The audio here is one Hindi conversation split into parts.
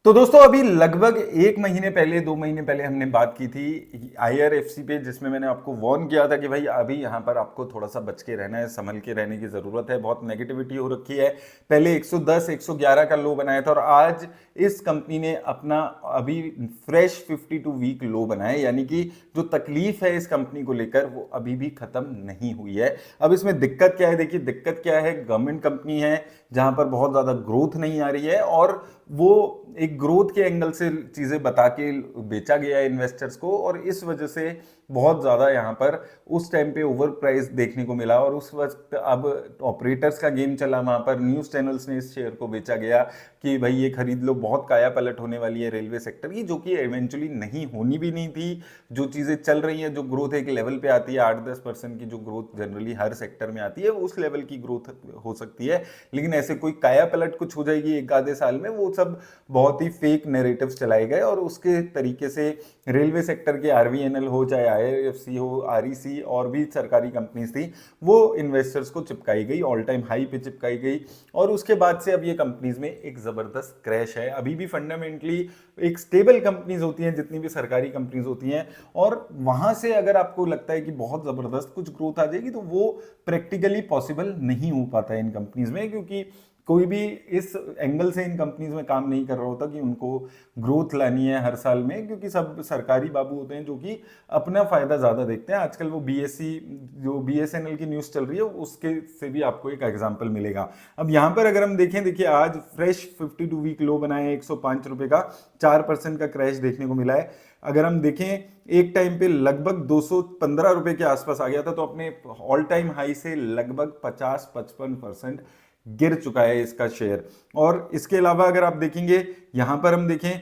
तो दोस्तों अभी लगभग 1 महीने पहले 2 महीने पहले हमने बात की थी आईआरएफसी पे, जिसमें मैंने आपको वार्न किया था कि भाई अभी यहाँ पर आपको थोड़ा सा बच के रहना है, संभल के रहने की जरूरत है, बहुत नेगेटिविटी हो रखी है। पहले 110 111 का लो बनाया था और आज इस कंपनी ने अपना अभी फ्रेश 52 वीक लो बनाया, यानी कि जो तकलीफ है इस कंपनी को लेकर वो अभी भी खत्म नहीं हुई है। अब इसमें दिक्कत क्या है, देखिए दिक्कत क्या है, गवर्नमेंट कंपनी है जहां पर बहुत ज्यादा ग्रोथ नहीं आ रही है और वो एक ग्रोथ के एंगल से चीजें बता के बेचा गया है इन्वेस्टर्स को, और इस वजह से बहुत ज्यादा यहां पर उस टाइम पे ओवर प्राइस देखने को मिला और उस वक्त अब ऑपरेटर्स का गेम चला, वहां पर न्यूज चैनल्स ने इस शेयर को बेचा गया कि भाई ये खरीद लो, बहुत काया पलट होने वाली है रेलवे सेक्टर की, जो कि इवेंचुअली नहीं होनी भी नहीं थी। जो चीजें चल रही हैं, जो ग्रोथ एक लेवल पे आती है 8-10% की, जो ग्रोथ जनरली हर सेक्टर में आती है, वो उस लेवल की ग्रोथ हो सकती है, लेकिन ऐसे कोई काया पलट कुछ हो जाएगी एक आधे साल में, वो सब बहुत ही फेक नैरेटिव्स चलाए गए और उसके तरीके से रेलवे सेक्टर के आरवीएनएल हो, चाहे आईआरएफसी हो, आरईसी और भी सरकारी कंपनीज थी, वो इन्वेस्टर्स को चिपकाई गई, ऑल टाइम हाई पे चिपकाई गई। और उसके बाद से अब ये कंपनीज में एक जबरदस्त क्रैश है। अभी भी फंडामेंटली एक स्टेबल कंपनीज होती हैं जितनी भी सरकारी कंपनीज होती हैं, और वहां से अगर आपको लगता है कि बहुत जबरदस्त कुछ ग्रोथ आ जाएगी तो वो प्रैक्टिकली पॉसिबल नहीं हो पाता है इन कंपनीज में, क्योंकि कोई भी इस एंगल से इन कंपनीज में काम नहीं कर रहा होता कि उनको ग्रोथ लानी है हर साल में, क्योंकि सब सरकारी बाबू होते हैं जो कि अपना फायदा ज्यादा देखते हैं। आजकल वो बीएससी जो बीएसएनएल की न्यूज चल रही है उसके से भी आपको एक एग्जांपल मिलेगा। अब यहाँ पर अगर हम देखें, देखिए आज फ्रेश 52 वीक लो बनाया है 105 रुपए का, 4% का क्रैश देखने को मिला है। अगर हम देखें एक टाइम पे लगभग 215 रुपए के आसपास आ गया था, तो अपने ऑल टाइम हाई से लगभग 50-55% गिर चुका है इसका शेयर। और इसके अलावा अगर आप देखेंगे, यहां पर हम देखें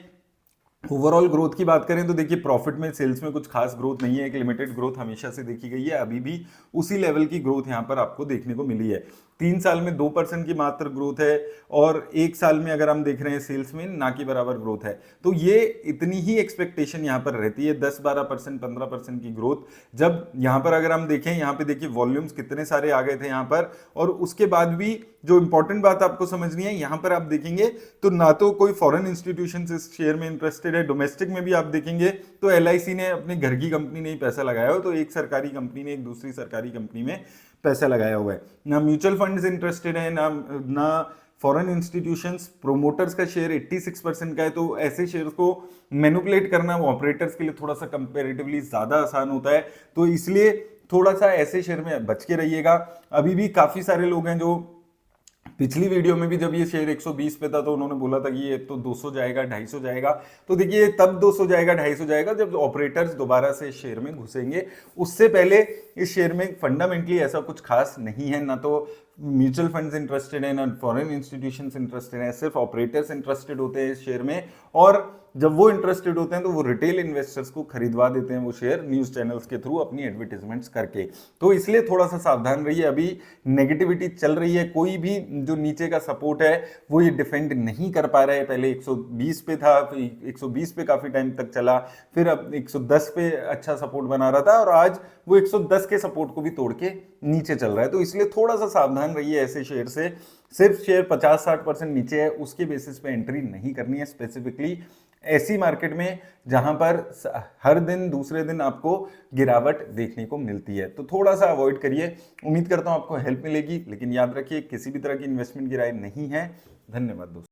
ओवरऑल ग्रोथ की बात करें तो देखिए प्रॉफिट में, सेल्स में कुछ खास ग्रोथ नहीं है, एक लिमिटेड ग्रोथ हमेशा से देखी गई है, अभी भी उसी लेवल की ग्रोथ यहां पर आपको देखने को मिली है। 3 साल में 2% की मात्र ग्रोथ है और 1 साल में अगर हम देख रहे हैं सेल्स में ना की बराबर ग्रोथ है। तो ये इतनी ही एक्सपेक्टेशन यहां पर रहती है, 10-12%, 15% की ग्रोथ। जब यहां पर अगर हम देखें, यहां पे देखिए वॉल्यूम्स कितने सारे आ गए थे यहां पर, और उसके बाद भी जो इंपॉर्टेंट बात आपको समझनी है, यहां पर आप देखेंगे तो ना तो कोई फॉरेन इंस्टीट्यूशन इस शेयर में इंटरेस्टेड है, डोमेस्टिक में भी आप देखेंगे तो एलआईसी ने अपने घर की कंपनी ने ही पैसा लगाया हो, तो एक सरकारी कंपनी ने एक दूसरी सरकारी कंपनी में पैसा लगाया हुआ है। ना म्यूचुअल फंड्स इंटरेस्टेड है, ना फॉरेन इंस्टीट्यूशंस। प्रोमोटर्स का शेयर 86% का है, तो ऐसे शेयर्स को मैनिपुलेट करना वो ऑपरेटर्स के लिए थोड़ा सा कंपैरेटिवली ज्यादा आसान होता है, तो इसलिए थोड़ा सा ऐसे शेयर में बच के रहिएगा। अभी भी काफी सारे लोग हैं जो पिछली वीडियो में भी जब ये शेयर 120 पे था तो उन्होंने बोला था कि ये तो 200 जाएगा, 250 जाएगा, तो देखिए तब 200 जाएगा, 250 जाएगा जब ऑपरेटर्स दोबारा से शेयर में घुसेंगे। उससे पहले इस शेयर में फंडामेंटली ऐसा कुछ खास नहीं है, ना तो म्यूचुअल फंड्स इंटरेस्टेड है, ना फॉरेन इंस्टीट्यूशंस इंटरेस्टेड है, सिर्फ ऑपरेटर्स इंटरेस्टेड होते हैं इस शेयर में। और जब वो इंटरेस्टेड होते हैं तो वो रिटेल इन्वेस्टर्स को खरीदवा देते हैं वो शेयर न्यूज चैनल्स के थ्रू अपनी एडवर्टीजमेंट्स करके। तो इसलिए थोड़ा सा सावधान रहिए, अभी नेगेटिविटी चल रही है, कोई भी जो नीचे का सपोर्ट है वो ये डिफेंड नहीं कर पा रहा है। पहले 120 पे था, 120 पे काफी टाइम तक चला, फिर अब 110 पे अच्छा सपोर्ट बना रहा था और आज वो 110 के सपोर्ट को भी तोड़ के नीचे चल रहा है। तो इसलिए थोड़ा सा सावधान रहिए ऐसे शेयर से। सिर्फ शेयर 50-60% नीचे है उसके बेसिस पे एंट्री नहीं करनी है, स्पेसिफिकली ऐसी मार्केट में जहां पर हर दिन दूसरे दिन आपको गिरावट देखने को मिलती है, तो थोड़ा सा अवॉइड करिए। उम्मीद करता हूं आपको हेल्प मिलेगी, लेकिन याद रखिए किसी भी तरह की इन्वेस्टमेंट की राय नहीं है। धन्यवाद दोस्तों।